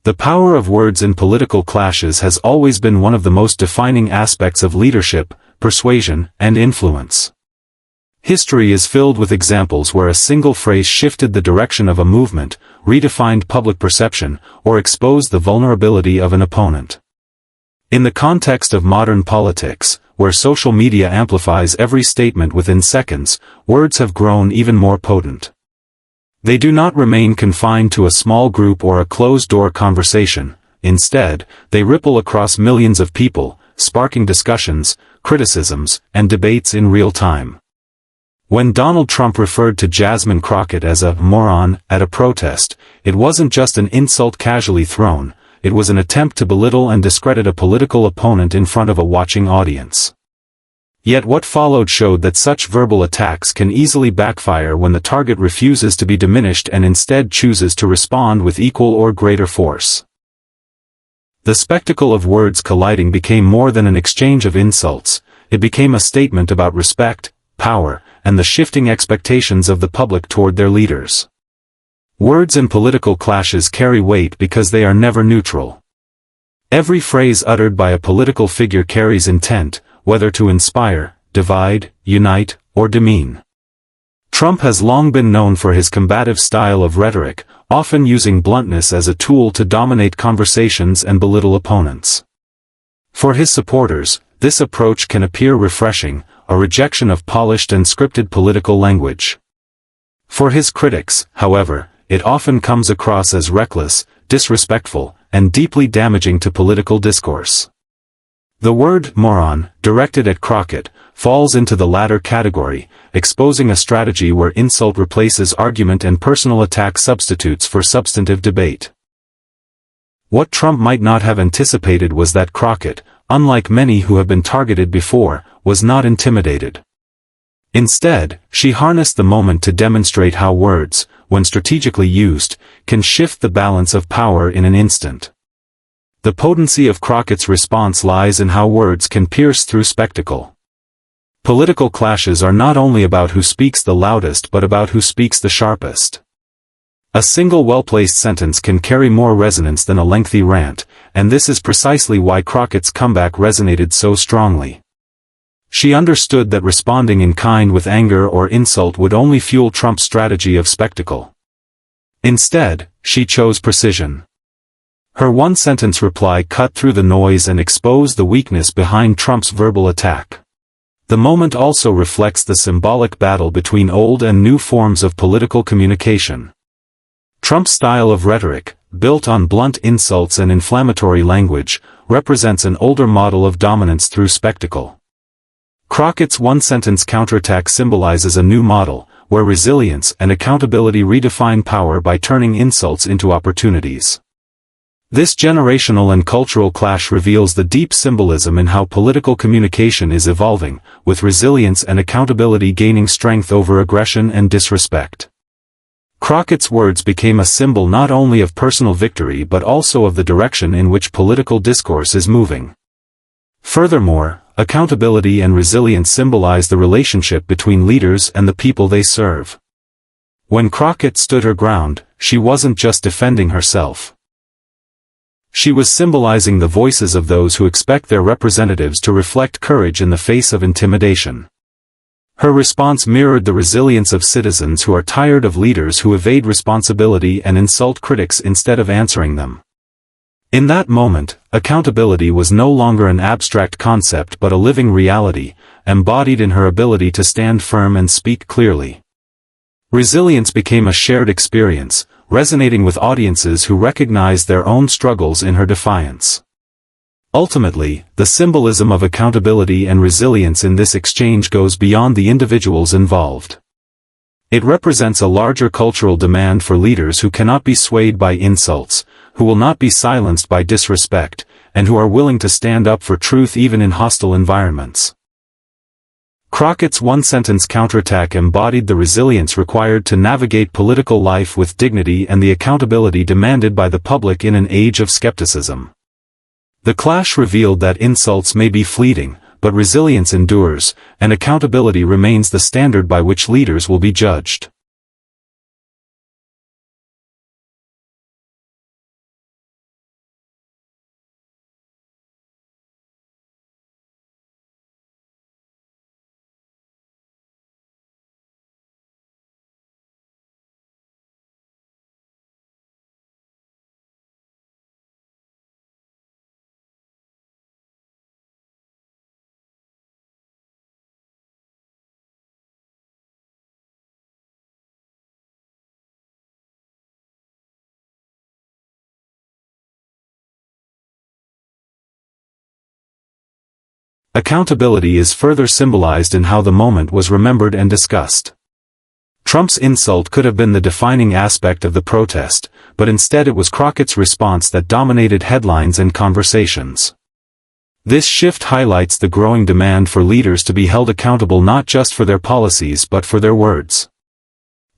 The power of words in political clashes has always been one of the most defining aspects of leadership, persuasion, and influence. History is filled with examples where a single phrase shifted the direction of a movement, redefined public perception, or exposed the vulnerability of an opponent. In the context of modern politics, where social media amplifies every statement within seconds, words have grown even more potent. They do not remain confined to a small group or a closed-door conversation. Instead, they ripple across millions of people, sparking discussions, criticisms, and debates in real time. When Donald Trump referred to Jasmine Crockett as a moron at a protest, it wasn't just an insult casually thrown, it was an attempt to belittle and discredit a political opponent in front of a watching audience. Yet what followed showed that such verbal attacks can easily backfire when the target refuses to be diminished and instead chooses to respond with equal or greater force. The spectacle of words colliding became more than an exchange of insults, it became a statement about respect, power, and the shifting expectations of the public toward their leaders. Words in political clashes carry weight because they are never neutral. Every phrase uttered by a political figure carries intent, whether to inspire, divide, unite, or demean. Trump has long been known for his combative style of rhetoric, often using bluntness as a tool to dominate conversations and belittle opponents. For his supporters, this approach can appear refreshing, a rejection of polished and scripted political language. For his critics, however, it often comes across as reckless, disrespectful, and deeply damaging to political discourse. The word moron, directed at Crockett, falls into the latter category, exposing a strategy where insult replaces argument and personal attack substitutes for substantive debate. What Trump might not have anticipated was that Crockett, unlike many who have been targeted before, was not intimidated. Instead, she harnessed the moment to demonstrate how words, when strategically used, can shift the balance of power in an instant. The potency of Crockett's response lies in how words can pierce through spectacle. Political clashes are not only about who speaks the loudest but about who speaks the sharpest. A single well-placed sentence can carry more resonance than a lengthy rant, and this is precisely why Crockett's comeback resonated so strongly. She understood that responding in kind with anger or insult would only fuel Trump's strategy of spectacle. Instead, she chose precision. Her one-sentence reply cut through the noise and exposed the weakness behind Trump's verbal attack. The moment also reflects the symbolic battle between old and new forms of political communication. Trump's style of rhetoric, built on blunt insults and inflammatory language, represents an older model of dominance through spectacle. Crockett's one-sentence counterattack symbolizes a new model, where resilience and accountability redefine power by turning insults into opportunities. This generational and cultural clash reveals the deep symbolism in how political communication is evolving, with resilience and accountability gaining strength over aggression and disrespect. Crockett's words became a symbol not only of personal victory but also of the direction in which political discourse is moving. Furthermore, accountability and resilience symbolize the relationship between leaders and the people they serve. When Crockett stood her ground, she wasn't just defending herself. She was symbolizing the voices of those who expect their representatives to reflect courage in the face of intimidation. Her response mirrored the resilience of citizens who are tired of leaders who evade responsibility and insult critics instead of answering them. In that moment, accountability was no longer an abstract concept but a living reality, embodied in her ability to stand firm and speak clearly. Resilience became a shared experience, resonating with audiences who recognized their own struggles in her defiance. Ultimately, the symbolism of accountability and resilience in this exchange goes beyond the individuals involved. It represents a larger cultural demand for leaders who cannot be swayed by insults, who will not be silenced by disrespect, and who are willing to stand up for truth even in hostile environments. Crockett's one-sentence counterattack embodied the resilience required to navigate political life with dignity and the accountability demanded by the public in an age of skepticism. The clash revealed that insults may be fleeting, but resilience endures, and accountability remains the standard by which leaders will be judged. Accountability is further symbolized in how the moment was remembered and discussed. Trump's insult could have been the defining aspect of the protest, but instead it was Crockett's response that dominated headlines and conversations. This shift highlights the growing demand for leaders to be held accountable not just for their policies but for their words.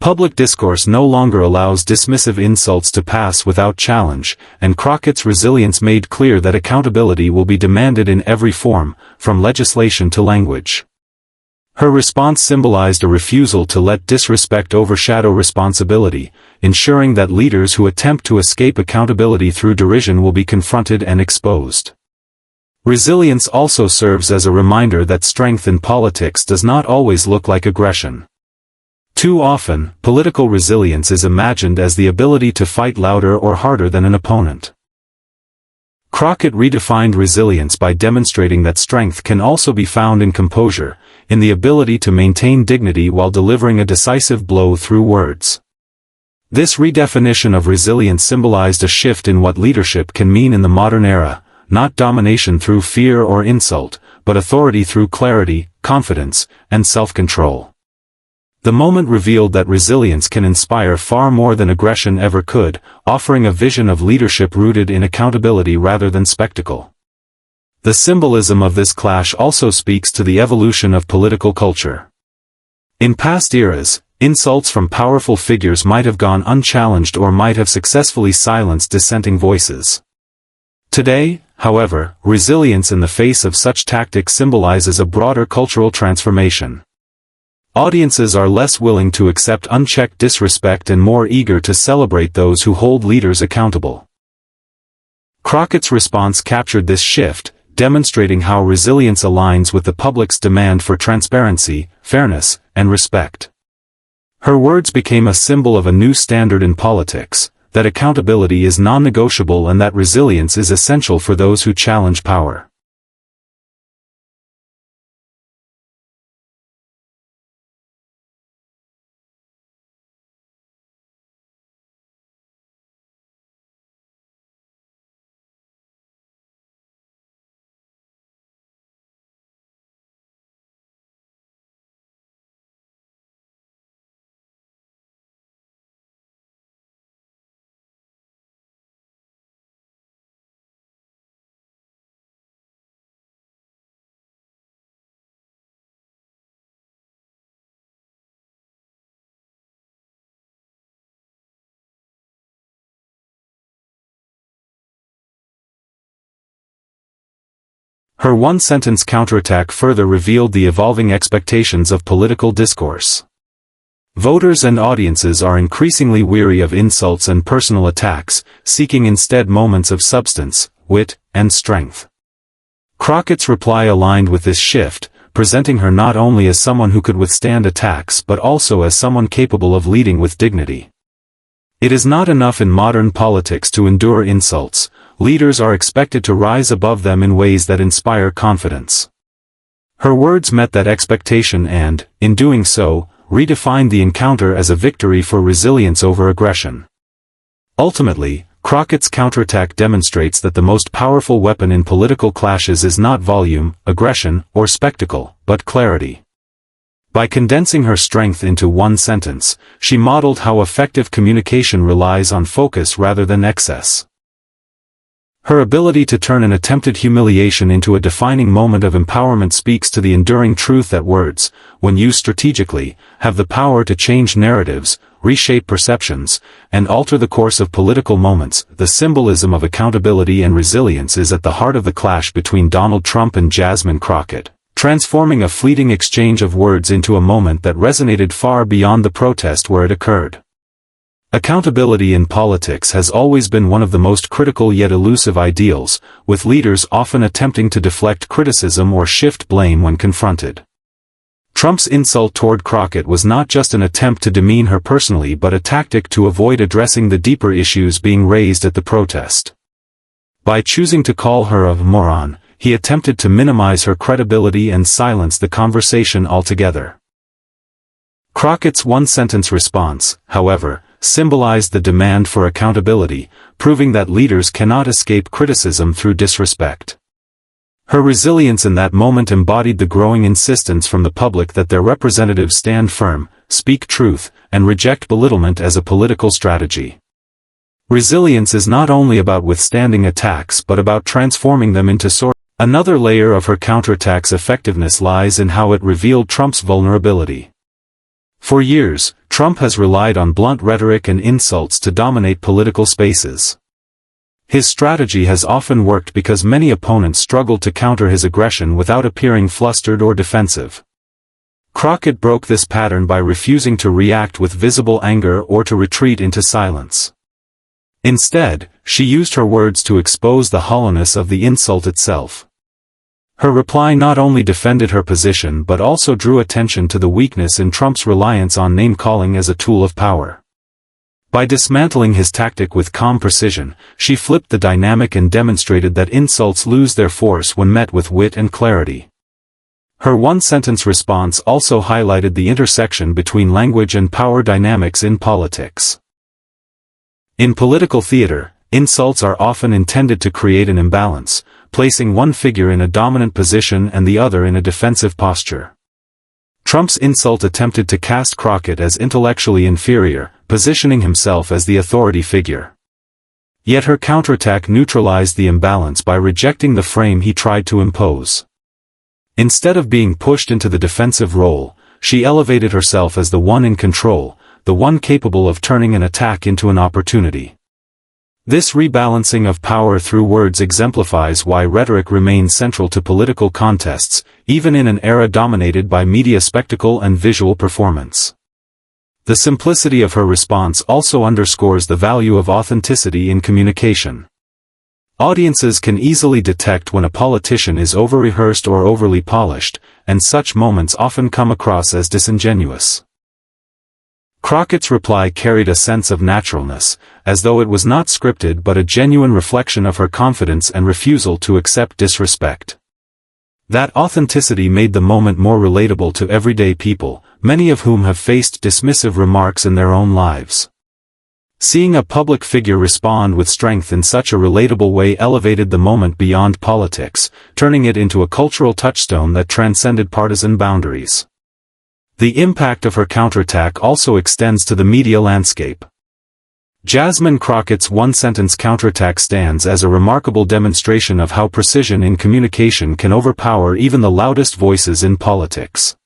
Public discourse no longer allows dismissive insults to pass without challenge, and Crockett's resilience made clear that accountability will be demanded in every form, from legislation to language. Her response symbolized a refusal to let disrespect overshadow responsibility, ensuring that leaders who attempt to escape accountability through derision will be confronted and exposed. Resilience also serves as a reminder that strength in politics does not always look like aggression. Too often, political resilience is imagined as the ability to fight louder or harder than an opponent. Crockett redefined resilience by demonstrating that strength can also be found in composure, in the ability to maintain dignity while delivering a decisive blow through words. This redefinition of resilience symbolized a shift in what leadership can mean in the modern era, not domination through fear or insult, but authority through clarity, confidence, and self-control. The moment revealed that resilience can inspire far more than aggression ever could, offering a vision of leadership rooted in accountability rather than spectacle. The symbolism of this clash also speaks to the evolution of political culture. In past eras, insults from powerful figures might have gone unchallenged or might have successfully silenced dissenting voices. Today, however, resilience in the face of such tactics symbolizes a broader cultural transformation. Audiences are less willing to accept unchecked disrespect and more eager to celebrate those who hold leaders accountable. Crockett's response captured this shift, demonstrating how resilience aligns with the public's demand for transparency, fairness, and respect. Her words became a symbol of a new standard in politics, that accountability is non-negotiable and that resilience is essential for those who challenge power. Her one-sentence counterattack further revealed the evolving expectations of political discourse. Voters and audiences are increasingly weary of insults and personal attacks, seeking instead moments of substance, wit, and strength. Crockett's reply aligned with this shift, presenting her not only as someone who could withstand attacks but also as someone capable of leading with dignity. It is not enough in modern politics to endure insults. Leaders are expected to rise above them in ways that inspire confidence. Her words met that expectation and, in doing so, redefined the encounter as a victory for resilience over aggression. Ultimately, Crockett's counterattack demonstrates that the most powerful weapon in political clashes is not volume, aggression, or spectacle, but clarity. By condensing her strength into one sentence, she modeled how effective communication relies on focus rather than excess. Her ability to turn an attempted humiliation into a defining moment of empowerment speaks to the enduring truth that words, when used strategically, have the power to change narratives, reshape perceptions, and alter the course of political moments. The symbolism of accountability and resilience is at the heart of the clash between Donald Trump and Jasmine Crockett, transforming a fleeting exchange of words into a moment that resonated far beyond the protest where it occurred. Accountability in politics has always been one of the most critical yet elusive ideals, with leaders often attempting to deflect criticism or shift blame when confronted. Trump's insult toward Crockett was not just an attempt to demean her personally but a tactic to avoid addressing the deeper issues being raised at the protest. By choosing to call her a moron, he attempted to minimize her credibility and silence the conversation altogether. Crockett's one-sentence response, however, symbolized the demand for accountability, proving that leaders cannot escape criticism through disrespect. Her resilience in that moment embodied the growing insistence from the public that their representatives stand firm, speak truth, and reject belittlement as a political strategy. Resilience is not only about withstanding attacks but about transforming them into source. Another layer of her counterattack's effectiveness lies in how it revealed Trump's vulnerability. For years, Trump has relied on blunt rhetoric and insults to dominate political spaces. His strategy has often worked because many opponents struggled to counter his aggression without appearing flustered or defensive. Crockett broke this pattern by refusing to react with visible anger or to retreat into silence. Instead, she used her words to expose the hollowness of the insult itself. Her reply not only defended her position but also drew attention to the weakness in Trump's reliance on name-calling as a tool of power. By dismantling his tactic with calm precision, she flipped the dynamic and demonstrated that insults lose their force when met with wit and clarity. Her one-sentence response also highlighted the intersection between language and power dynamics in politics. In political theater, insults are often intended to create an imbalance, placing one figure in a dominant position and the other in a defensive posture. Trump's insult attempted to cast Crockett as intellectually inferior, positioning himself as the authority figure. Yet her counterattack neutralized the imbalance by rejecting the frame he tried to impose. Instead of being pushed into the defensive role, she elevated herself as the one in control, the one capable of turning an attack into an opportunity. This rebalancing of power through words exemplifies why rhetoric remains central to political contests, even in an era dominated by media spectacle and visual performance. The simplicity of her response also underscores the value of authenticity in communication. Audiences can easily detect when a politician is over-rehearsed or overly polished, and such moments often come across as disingenuous. Crockett's reply carried a sense of naturalness, as though it was not scripted but a genuine reflection of her confidence and refusal to accept disrespect. That authenticity made the moment more relatable to everyday people, many of whom have faced dismissive remarks in their own lives. Seeing a public figure respond with strength in such a relatable way elevated the moment beyond politics, turning it into a cultural touchstone that transcended partisan boundaries. The impact of her counterattack also extends to the media landscape. Jasmine Crockett's one-sentence counterattack stands as a remarkable demonstration of how precision in communication can overpower even the loudest voices in politics.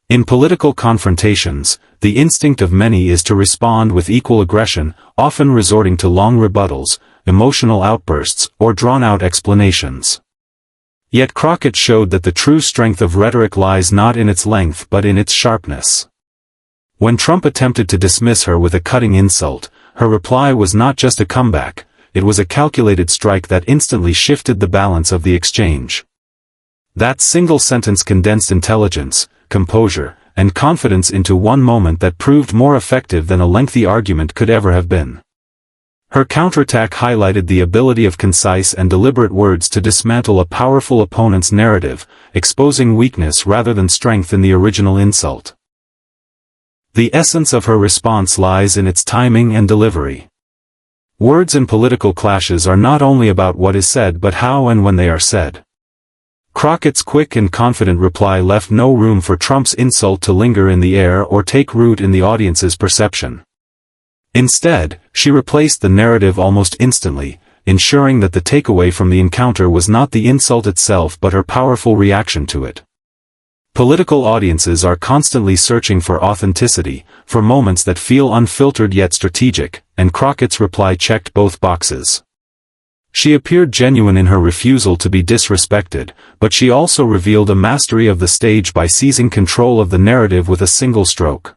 In political confrontations, the instinct of many is to respond with equal aggression, often resorting to long rebuttals, emotional outbursts, or drawn-out explanations. Yet Crockett showed that the true strength of rhetoric lies not in its length but in its sharpness. When Trump attempted to dismiss her with a cutting insult, her reply was not just a comeback, it was a calculated strike that instantly shifted the balance of the exchange. That single sentence condensed intelligence, composure, and confidence into one moment that proved more effective than a lengthy argument could ever have been. Her counterattack highlighted the ability of concise and deliberate words to dismantle a powerful opponent's narrative, exposing weakness rather than strength in the original insult. The essence of her response lies in its timing and delivery. Words in political clashes are not only about what is said but how and when they are said. Crockett's quick and confident reply left no room for Trump's insult to linger in the air or take root in the audience's perception. Instead, she replaced the narrative almost instantly, ensuring that the takeaway from the encounter was not the insult itself but her powerful reaction to it. Political audiences are constantly searching for authenticity, for moments that feel unfiltered yet strategic, and Crockett's reply checked both boxes. She appeared genuine in her refusal to be disrespected, but she also revealed a mastery of the stage by seizing control of the narrative with a single stroke.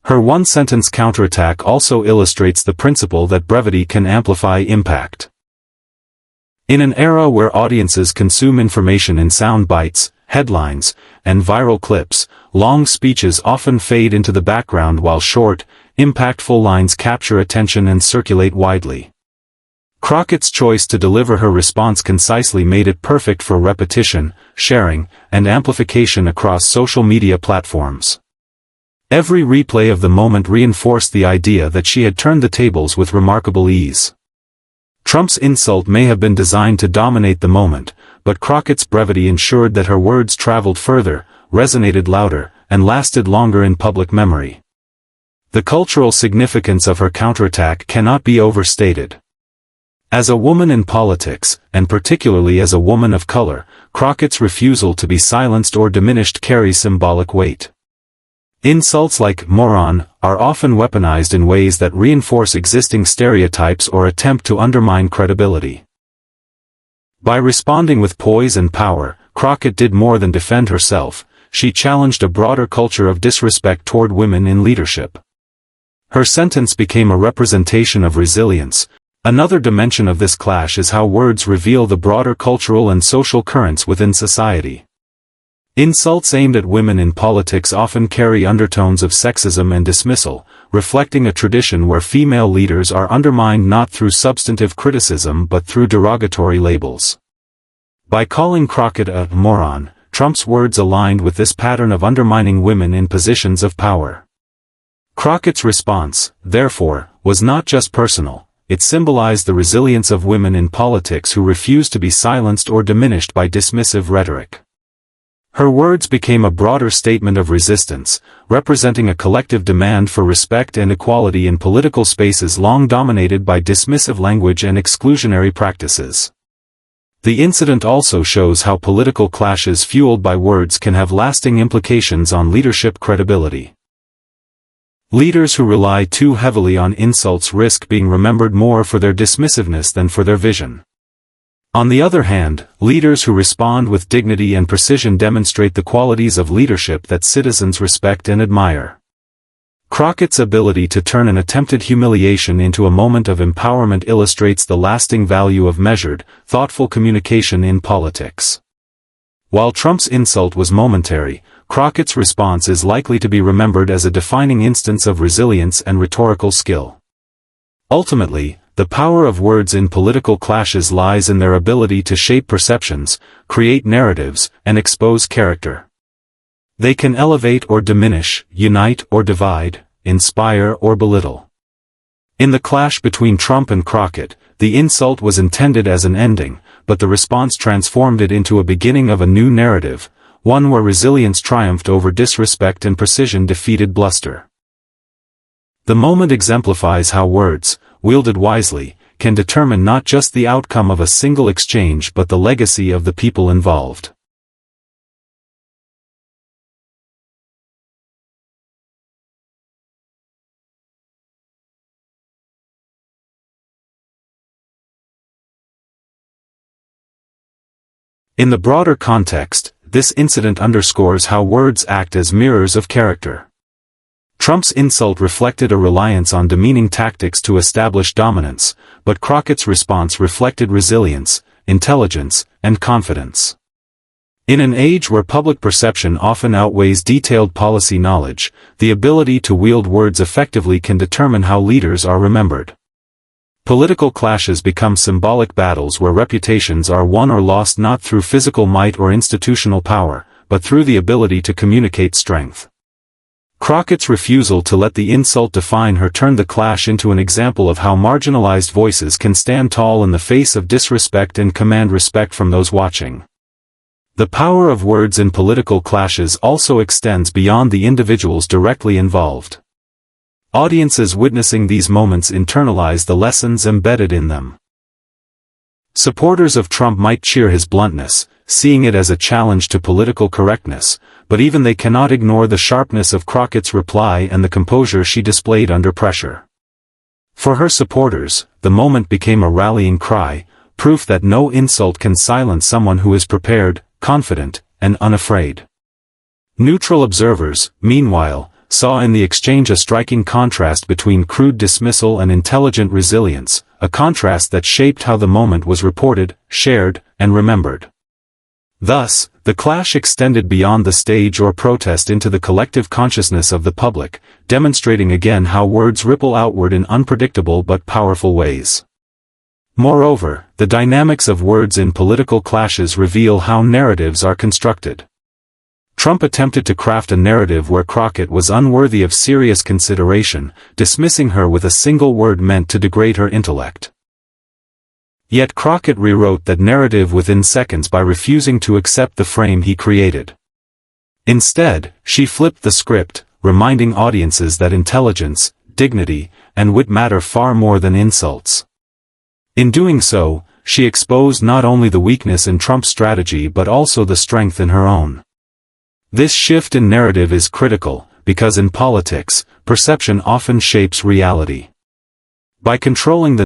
Her one-sentence counterattack also illustrates the principle that brevity can amplify impact. In an era where audiences consume information in sound bites, headlines, and viral clips, long speeches often fade into the background while short, impactful lines capture attention and circulate widely. Crockett's choice to deliver her response concisely made it perfect for repetition, sharing, and amplification across social media platforms. Every replay of the moment reinforced the idea that she had turned the tables with remarkable ease. Trump's insult may have been designed to dominate the moment, but Crockett's brevity ensured that her words traveled further, resonated louder, and lasted longer in public memory. The cultural significance of her counterattack cannot be overstated. As a woman in politics, and particularly as a woman of color, Crockett's refusal to be silenced or diminished carries symbolic weight. Insults like moron are often weaponized in ways that reinforce existing stereotypes or attempt to undermine credibility. By responding with poise and power, Crockett did more than defend herself. She challenged a broader culture of disrespect toward women in leadership. Her sentence became a representation of resilience. Another dimension of this clash is how words reveal the broader cultural and social currents within society. Insults aimed at women in politics often carry undertones of sexism and dismissal, reflecting a tradition where female leaders are undermined not through substantive criticism but through derogatory labels. By calling Crockett a moron, Trump's words aligned with this pattern of undermining women in positions of power. Crockett's response, therefore, was not just personal. It symbolized the resilience of women in politics who refuse to be silenced or diminished by dismissive rhetoric. Her words became a broader statement of resistance, representing a collective demand for respect and equality in political spaces long dominated by dismissive language and exclusionary practices. The incident also shows how political clashes fueled by words can have lasting implications on leadership credibility. Leaders who rely too heavily on insults risk being remembered more for their dismissiveness than for their vision. On the other hand, leaders who respond with dignity and precision demonstrate the qualities of leadership that citizens respect and admire. Crockett's ability to turn an attempted humiliation into a moment of empowerment illustrates the lasting value of measured, thoughtful communication in politics. While Trump's insult was momentary, Crockett's response is likely to be remembered as a defining instance of resilience and rhetorical skill. Ultimately, the power of words in political clashes lies in their ability to shape perceptions, create narratives, and expose character. They can elevate or diminish, unite or divide, inspire or belittle. In the clash between Trump and Crockett, the insult was intended as an ending, but the response transformed it into a beginning of a new narrative, one where resilience triumphed over disrespect and precision defeated bluster. The moment exemplifies how words, wielded wisely, can determine not just the outcome of a single exchange but the legacy of the people involved. In the broader context, this incident underscores how words act as mirrors of character. Trump's insult reflected a reliance on demeaning tactics to establish dominance, but Crockett's response reflected resilience, intelligence, and confidence. In an age where public perception often outweighs detailed policy knowledge, the ability to wield words effectively can determine how leaders are remembered. Political clashes become symbolic battles where reputations are won or lost not through physical might or institutional power, but through the ability to communicate strength. Crockett's refusal to let the insult define her turned the clash into an example of how marginalized voices can stand tall in the face of disrespect and command respect from those watching. The power of words in political clashes also extends beyond the individuals directly involved. Audiences witnessing these moments internalize the lessons embedded in them. Supporters of Trump might cheer his bluntness, seeing it as a challenge to political correctness, but even they cannot ignore the sharpness of Crockett's reply and the composure she displayed under pressure. For her supporters, the moment became a rallying cry, proof that no insult can silence someone who is prepared, confident, and unafraid. Neutral observers, meanwhile, saw in the exchange a striking contrast between crude dismissal and intelligent resilience, a contrast that shaped how the moment was reported, shared, and remembered. Thus, the clash extended beyond the stage or protest into the collective consciousness of the public, demonstrating again how words ripple outward in unpredictable but powerful ways. Moreover, the dynamics of words in political clashes reveal how narratives are constructed. Trump attempted to craft a narrative where Crockett was unworthy of serious consideration, dismissing her with a single word meant to degrade her intellect. Yet Crockett rewrote that narrative within seconds by refusing to accept the frame he created. Instead, she flipped the script, reminding audiences that intelligence, dignity, and wit matter far more than insults. In doing so, she exposed not only the weakness in Trump's strategy but also the strength in her own. This shift in narrative is critical, because in politics, perception often shapes reality. By controlling the